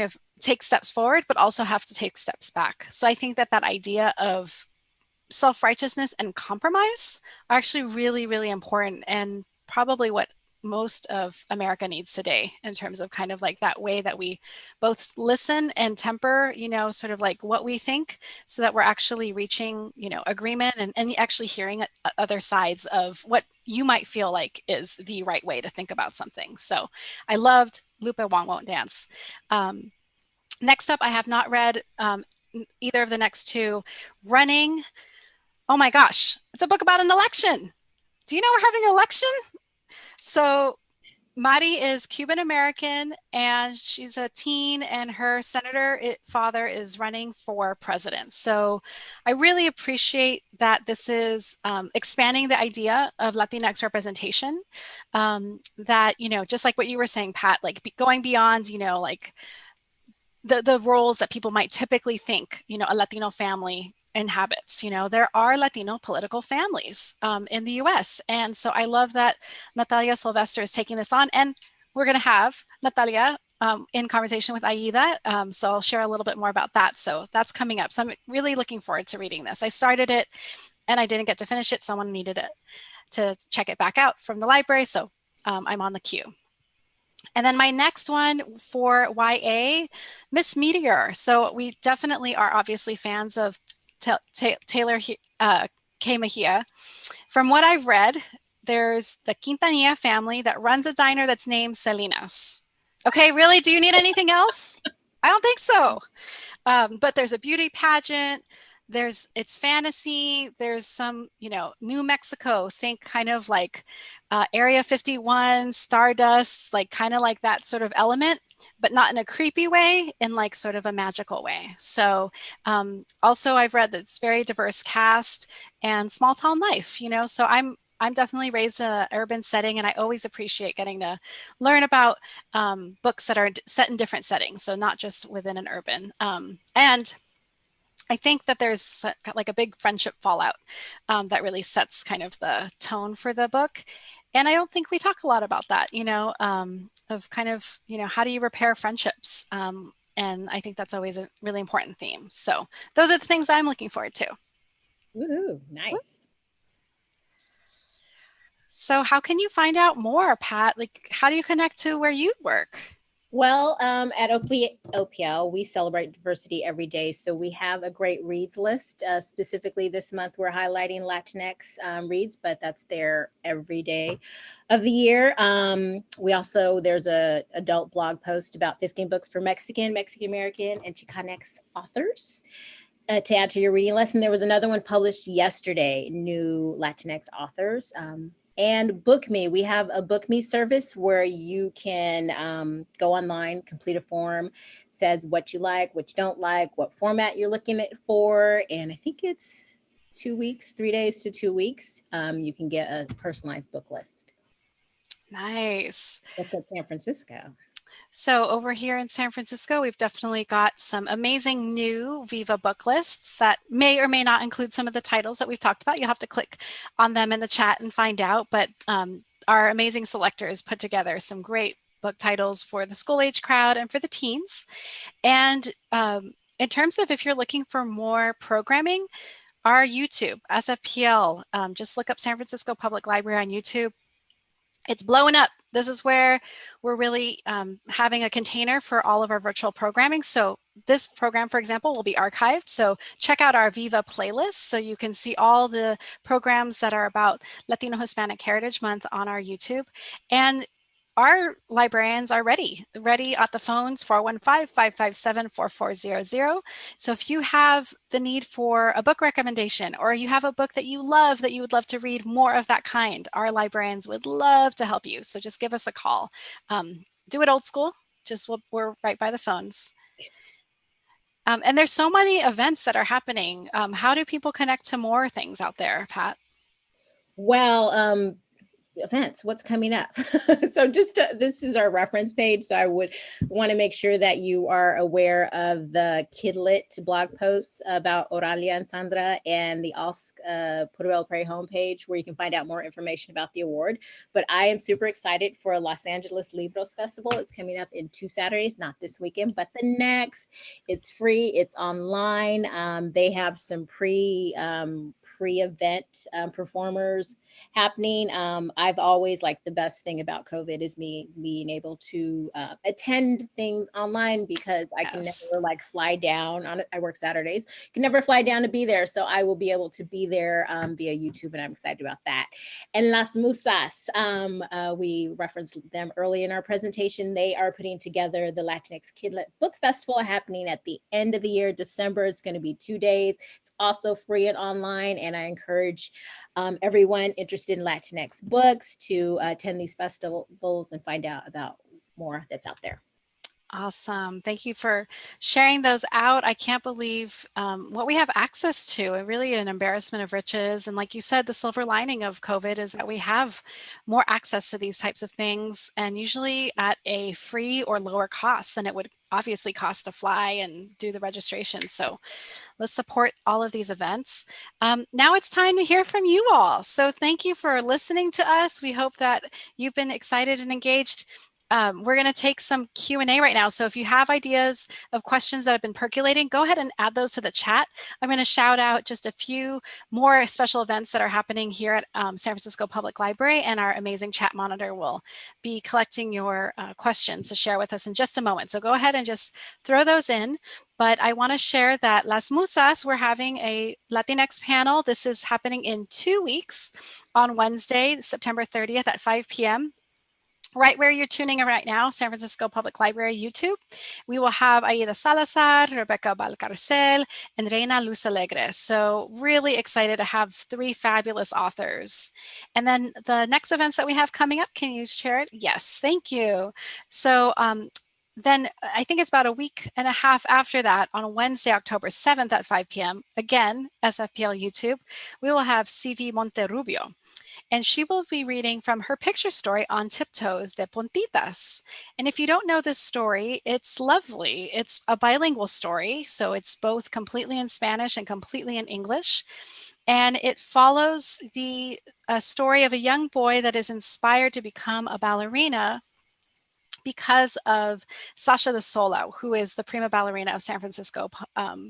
of take steps forward, but also have to take steps back. So I think that idea of self-righteousness and compromise are actually really, really important, and probably what most of America needs today in terms of kind of like that way that we both listen and temper, sort of like what we think, so that we're actually reaching, agreement and actually hearing other sides of what you might feel like is the right way to think about something. So I loved Lupe Wong Won't Dance. Next up, I have not read either of the next two. Running. Oh my gosh, it's a book about an election. Do you know we're having an election? So Mari is Cuban American, and she's a teen, and her senator father is running for president. So I really appreciate that this is expanding the idea of Latinx representation. That, just like what you were saying, Pat, like going beyond, like the roles that people might typically think, a Latino family inhabits. There are Latino political families in the US. And so I love that Natalia Sylvester is taking this on. And we're going to have Natalia in conversation with Aida. So I'll share a little bit more about that. So that's coming up. So I'm really looking forward to reading this. I started it and I didn't get to finish it. Someone needed it to check it back out from the library. So I'm on the queue. And then my next one for YA, Miss Meteor. So we definitely are obviously fans of Taylor K. Mejia. From what I've read, there's the Quintanilla family that runs a diner that's named Salinas. Okay, really? Do you need anything else? I don't think so. But there's a beauty pageant. It's fantasy. There's some, New Mexico, think kind of like Area 51, Stardust, like kind of like that sort of element, but not in a creepy way, in like sort of a magical way. So also I've read that it's very diverse cast and small town life, so I'm definitely raised in an urban setting, and I always appreciate getting to learn about books that are set in different settings, so not just within an urban. And I think that there's like a big friendship fallout that really sets kind of the tone for the book. And I don't think we talk a lot about that, of kind of, how do you repair friendships? And I think that's always a really important theme. So those are the things I'm looking forward to. Woohoo, nice. So how can you find out more, Pat? Like, how do you connect to where you work? Well, at OPL, we celebrate diversity every day. So we have a great reads list. Specifically this month, we're highlighting Latinx reads, but that's there every day of the year. There's a adult blog post about 15 books for Mexican, Mexican-American, and Chicanx authors. To add to your reading list. And there was another one published yesterday, new Latinx authors. And Book Me, we have a Book Me service where you can go online, complete a form, says what you like, what you don't like, what format you're looking at for. And I think it's 2 weeks, 3 days to 2 weeks. You can get a personalized book list. Nice. That's at San Francisco. So over here in San Francisco, we've definitely got some amazing new Viva book lists that may or may not include some of the titles that we've talked about. You'll have to click on them in the chat and find out, but our amazing selectors put together some great book titles for the school age crowd and for the teens. And in terms of if you're looking for more programming, our YouTube, SFPL, just look up San Francisco Public Library on YouTube. It's blowing up. This is where we're really having a container for all of our virtual programming. So this program, for example, will be archived. So check out our Viva playlist so you can see all the programs that are about Latino Hispanic Heritage Month on our YouTube. And our librarians are ready at the phones, 415-557-4400. So if you have the need for a book recommendation, or you have a book that you love that you would love to read more of that kind, our librarians would love to help you. So just give us a call. Do it old school. We're right by the phones. And there's so many events that are happening. How do people connect to more things out there, Pat? Well, events, what's coming up. So this is our reference page. So I would want to make sure that you are aware of the Kidlit blog posts about Oralia and Sandra, and the Ask Pura Belpré homepage, where you can find out more information about the award. But I am super excited for Los Angeles Libros Festival. It's coming up in 2 Saturdays, not this weekend, but the next. It's free, it's online. They have some pre-event performers happening. I've always liked, the best thing about COVID is me being able to attend things online, because I can never fly down on it. I work Saturdays, can never fly down to be there. So I will be able to be there via YouTube, and I'm excited about that. And Las Musas, we referenced them early in our presentation. They are putting together the Latinx Kidlit Book Festival, happening at the end of the year, December. It's going to be 2 days. It's also free and online. And I encourage everyone interested in Latinx books to attend these festivals and find out about more that's out there. Awesome. Thank you for sharing those out. I can't believe what we have access to. Really an embarrassment of riches. And like you said, the silver lining of COVID is that we have more access to these types of things, and usually at a free or lower cost than it would obviously cost to fly and do the registration. So let's support all of these events. Now it's time to hear from you all. So thank you for listening to us. We hope that you've been excited and engaged. We're going to take some Q&A right now. So if you have ideas of questions that have been percolating, go ahead and add those to the chat. I'm going to shout out just a few more special events that are happening here at San Francisco Public Library, and our amazing chat monitor will be collecting your questions to share with us in just a moment. So go ahead and just throw those in. But I want to share that Las Musas, we're having a Latinx panel. This is happening in 2 weeks on Wednesday, September 30th at 5 p.m. Right where you're tuning in right now, San Francisco Public Library YouTube. We will have Aida Salazar, Rebecca Valcarcel, and Reina Luz Alegre. So really excited to have 3 fabulous authors. And then the next events that we have coming up, can you share it? Yes, thank you. So then I think it's about a week and a half after that, on Wednesday, October 7th at 5 p.m., again, SFPL YouTube, we will have CV Monterrubio. And she will be reading from her picture story, On Tiptoes de Puntitas. And if you don't know this story, it's lovely. It's a bilingual story, so it's both completely in Spanish and completely in English. And it follows the story of a young boy that is inspired to become a ballerina because of Sasha de Sola, who is the prima ballerina of San Francisco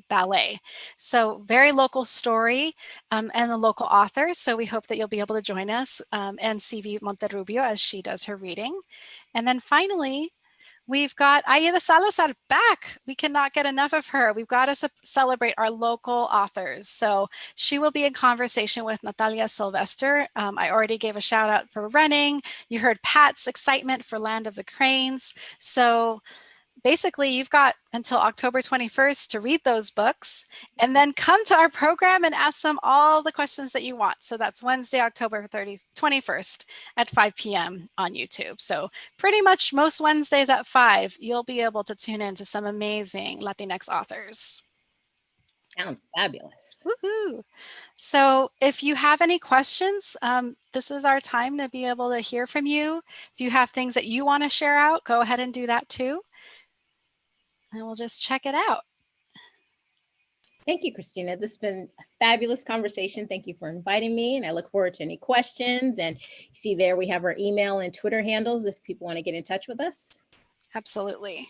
Ballet. So very local story and the local author. So we hope that you'll be able to join us and CV Monterrubio as she does her reading. And then finally, We've got Aida Salazar back. We cannot get enough of her. We've got to celebrate our local authors. So she will be in conversation with Natalia Sylvester. I already gave a shout out for running. You heard Pat's excitement for Land of the Cranes. So basically, you've got until October 21st to read those books and then come to our program and ask them all the questions that you want. So that's Wednesday, October 21st at 5 p.m. on YouTube. So pretty much most Wednesdays at 5, you'll be able to tune in to some amazing Latinx authors. Sounds fabulous. Woohoo! So if you have any questions, this is our time to be able to hear from you. If you have things that you want to share out, go ahead and do that too. And we'll just check it out. Thank you, Cristina. This has been a fabulous conversation. Thank you for inviting me, and I look forward to any questions. And you see there, we have our email and Twitter handles if people want to get in touch with us. Absolutely.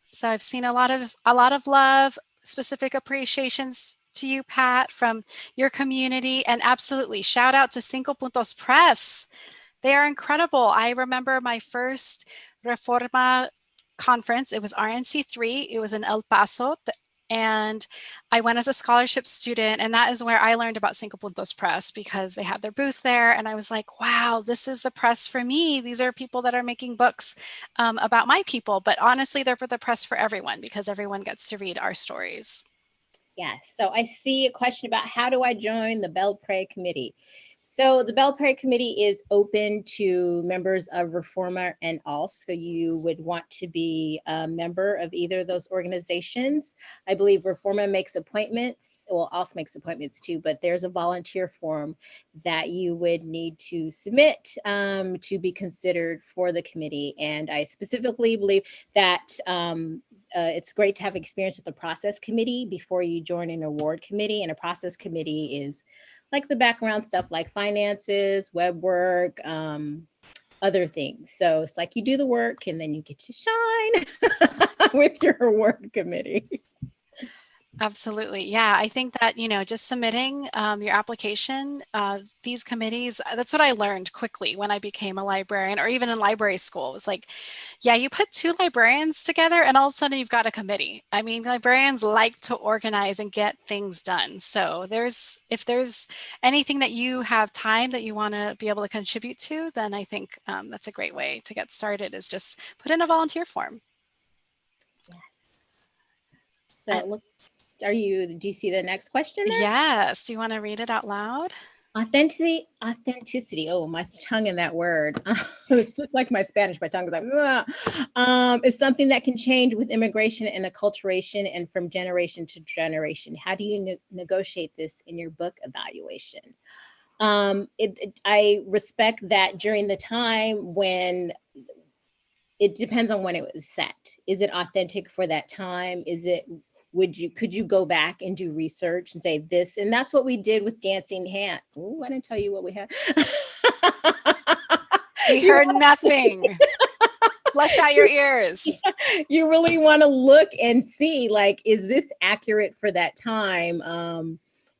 So I've seen a lot of love, specific appreciations to you, Pat, from your community, and absolutely shout out to Cinco Puntos Press. They are incredible. I remember my first Reforma conference. It was RNC3. It was in El Paso. And I went as a scholarship student. And that is where I learned about Cinco Puntos Press, because they had their booth there. And I was like, wow, this is the press for me. These are people that are making books about my people. But honestly, they're for the press for everyone, because everyone gets to read our stories. Yes. So I see a question about how do I join the Belpré Committee? So the Belpré Committee is open to members of Reforma and ALS. So you would want to be a member of either of those organizations. I believe Reforma makes appointments. Well, ALS makes appointments too, but there's a volunteer form that you would need to submit to be considered for the committee. And I specifically believe that it's great to have experience with the process committee before you join an award committee. And a process committee is like the background stuff like finances, web work, other things. So it's like you do the work and then you get to shine with your award committee. Absolutely. Yeah, I think that, just submitting your application, these committees, that's what I learned quickly when I became a librarian, or even in library school. It was like, yeah, you put 2 librarians together and all of a sudden you've got a committee. I mean, librarians like to organize and get things done. So if there's anything that you have time that you want to be able to contribute to, then I think that's a great way to get started, is just put in a volunteer form. Yes. So do you see the next question there? Yes. Do you want to read it out loud? Authenticity. Oh, my tongue in that word. It's just like my Spanish. My tongue is like, it's something that can change with immigration and acculturation and from generation to generation. How do you negotiate this in your book evaluation? I respect that during the time when it depends on when it was set. Is it authentic for that time? Could you go back and do research and say this? And that's what we did with Dancing Hand. Ooh, I didn't tell you what we had. We heard nothing. Flush out your ears. You really want to look and see, like, is this accurate for that time?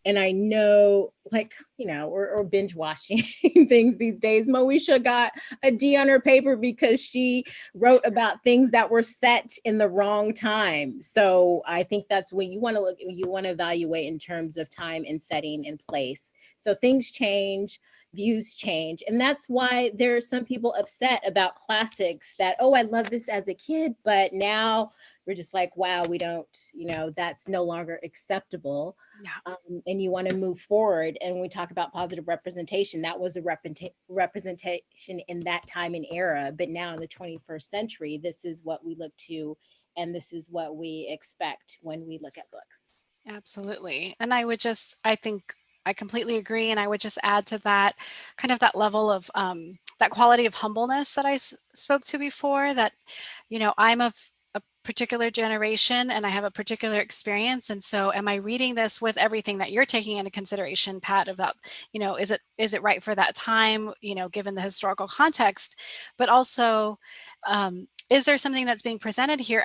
And I know, like, we're binge watching things these days. Moesha got a D on her paper because she wrote about things that were set in the wrong time. So I think that's when you want to evaluate in terms of time and setting and place. So things change, views change. And that's why there are some people upset about classics that, oh, I love this as a kid, but now we're just like, wow, we don't, that's no longer acceptable. Yeah. And you want to move forward. And when we talk about positive representation, that was a representation in that time and era. But now in the 21st century, this is what we look to, and this is what we expect when we look at books. Absolutely. And I think I completely agree. And I would just add to that kind of that level of that quality of humbleness that I spoke to before, that, I'm of a particular generation and I have a particular experience. And so am I reading this with everything that you're taking into consideration, Pat, about, is it right for that time, given the historical context, but also, is there something that's being presented here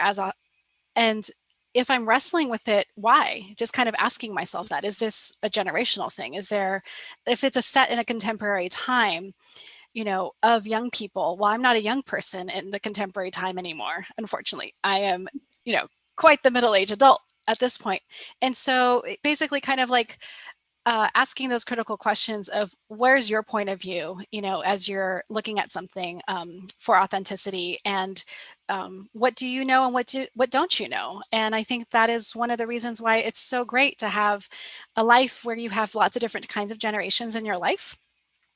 and if I'm wrestling with it, why? Just kind of asking myself that, is this a generational thing? If it's a set in a contemporary time, of young people. Well, I'm not a young person in the contemporary time anymore, unfortunately. I am, quite the middle-aged adult at this point. And so basically kind of like asking those critical questions of where's your point of view, as you're looking at something for authenticity, and what do you know and what don't you know? And I think that is one of the reasons why it's so great to have a life where you have lots of different kinds of generations in your life.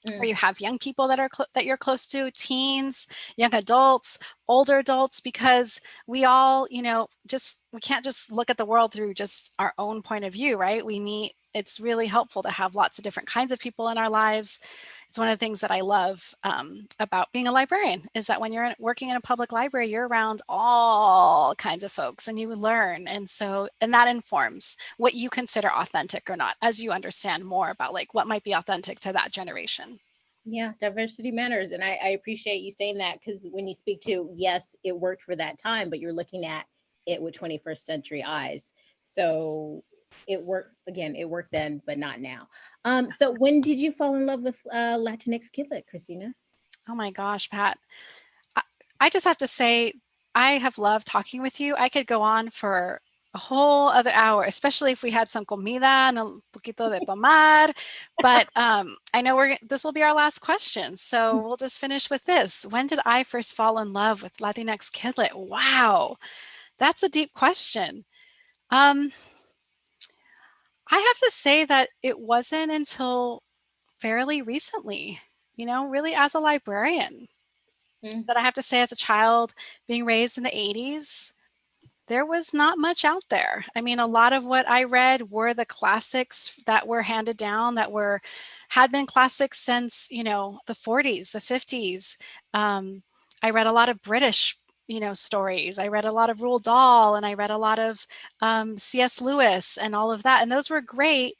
Where you have young people that you're close to, teens, young adults, older adults, because we all, we can't just look at the world through just our own point of view, right? It's really helpful to have lots of different kinds of people in our lives. It's one of the things that I love about being a librarian, is that when you're working in a public library, you're around all kinds of folks and you learn. And that informs what you consider authentic or not, as you understand more about like what might be authentic to that generation. Yeah, diversity matters. And I appreciate you saying that, because when you speak to, yes, it worked for that time, but you're looking at it with 21st century eyes. So it worked then, but not now. So when did you fall in love with Latinx Kidlit, Cristina? Oh my gosh, Pat. I just have to say, I have loved talking with you. I could go on for a whole other hour, especially if we had some comida and a poquito de tomar. But I know this will be our last question, so we'll just finish with this. When did I first fall in love with Latinx Kidlit? Wow, that's a deep question. I have to say that it wasn't until fairly recently, really as a librarian. That I have to say, as a child being raised in the 80s, there was not much out there. I mean, a lot of what I read were the classics that were handed down, had been classics since, the 40s, the 50s. I read a lot of British, stories. I read a lot of Roald Dahl, and I read a lot of C.S. Lewis and all of that. And those were great.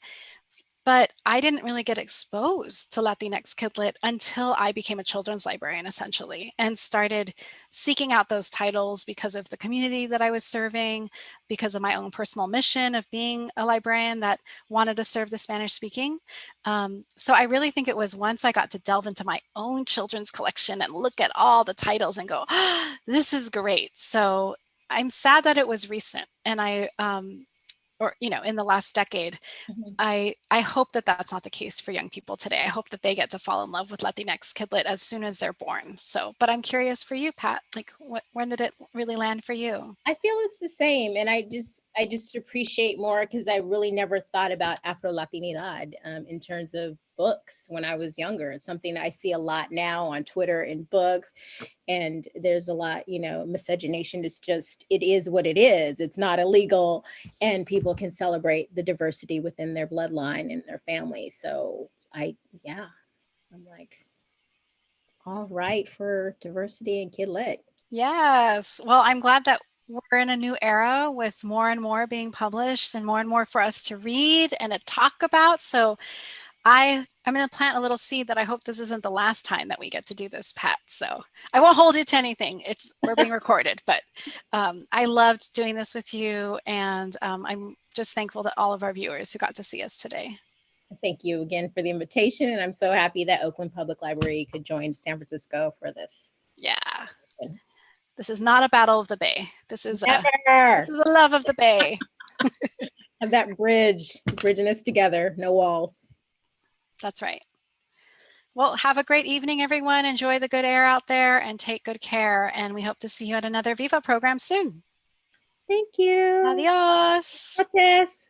But I didn't really get exposed to Latinx Kidlit until I became a children's librarian, essentially, and started seeking out those titles because of the community that I was serving, because of my own personal mission of being a librarian that wanted to serve the Spanish speaking. So I really think it was once I got to delve into my own children's collection and look at all the titles and go, oh, this is great. So I'm sad that it was recent, and in the last decade. I hope that that's not the case for young people today. I hope that they get to fall in love with Latinx Kidlit as soon as they're born. So, but I'm curious for you, Pat, like when did it really land for you? I feel it's the same. And I just appreciate more, because I really never thought about Afro-Latinidad in terms of books when I was younger. It's something I see a lot now on Twitter and books. And there's a lot, miscegenation is just, it is what it is. It's not illegal, and people can celebrate the diversity within their bloodline and their family. So I'm like, all right for diversity and Kidlit. Yes. Well, I'm glad that we're in a new era with more and more being published and more for us to read and to talk about. So I'm going to plant a little seed that I hope this isn't the last time that we get to do this, Pat. So I won't hold you to anything. We're being recorded, but I loved doing this with you. And I'm just thankful to all of our viewers who got to see us today. Thank you again for the invitation. And I'm so happy that Oakland Public Library could join San Francisco for this. Yeah. This is not a battle of the Bay. This is a love of the Bay. Have that bridging us together, no walls. That's right. Well, have a great evening, everyone. Enjoy the good air out there and take good care. And we hope to see you at another Viva program soon. Thank you. Adios. Gracias.